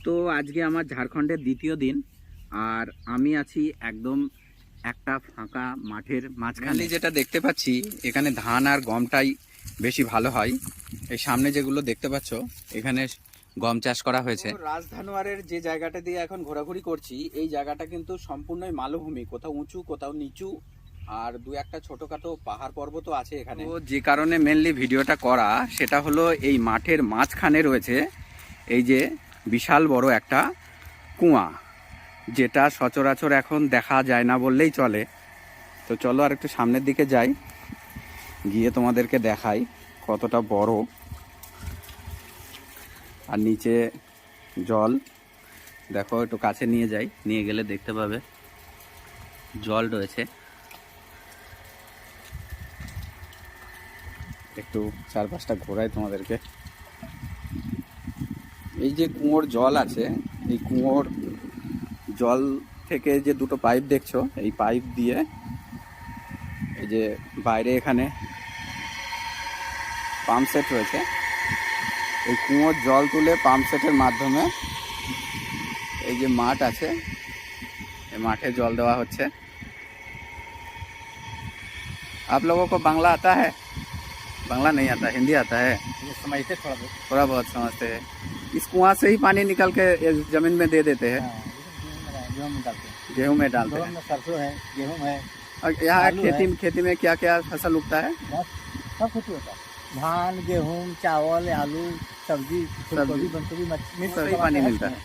তো আজকে আমার ঝাড়খণ্ডের দ্বিতীয় দিন, আর আমি আছি একদম একটা ফাঁকা মাঠের মাঝখানে। যেটা দেখতে পাচ্ছি এখানে ধান আর গমটাই বেশি ভালো হয়। এই সামনে যেগুলো দেখতে পাচ্ছ এখানে গম চাষ করা হয়েছে। রাজধানুয়ারের যে জায়গাটা দিয়ে এখন ঘোরাঘুরি করছি, এই জায়গাটা কিন্তু সম্পূর্ণই মালভূমি, কোথাও উঁচু কোথাও নিচু, আর দু একটা ছোটখাটো পাহাড় পর্বতও আছে এখানে। তো যে কারণে মেনলি ভিডিওটা করা সেটা হলো এই মাঠের মাঝখানে রয়েছে এই যে বিশাল বড় একটা কুয়া, যেটা সচরাচর এখন দেখা যায় না বললেই চলে। তো চলো আর একটু সামনের দিকে যাই, গিয়ে তোমাদেরকে দেখাই কতটা বড়। আর নিচে জল দেখো, একটু কাছে নিয়ে যাই, নিয়ে গেলে দেখতে পাবে জল রয়েছে। একটু চারপাশটা ঘোরাই তোমাদেরকে। এই যে কুয়োর জল আছে, এই কুয়োর জল থেকে যে দুটো পাইপ দেখছো, এই পাইপ দিয়ে এই যে বাইরে এখানে পাম্প সেট রয়েছে, এই কুয়োর জল তুলে পাম্প সেটের মাধ্যমে এই যে মাঠ আছে, এই মাঠে জল দেওয়া হচ্ছে। आप लोगों को बांग्ला आता है? बांग्ला नहीं आता, हिंदी आता है? समझते थोड़ा बहुत समझते हैं। इस कुआं से ही पानी निकल के जमीन में दे देते हैं, गेहूँ में डालते हैं। गेहूं में डालते गेहूं हैं। में सरसों है, गेहूँ है, और यहाँ आलू खेती में क्या क्या फसल उगता है? बस सब कुछ होता है। धान, गेहूँ, चावल, आलू, सब्जी, फूलगोभी, बंद गोभी, मिर्च सभी पानी मिलता है।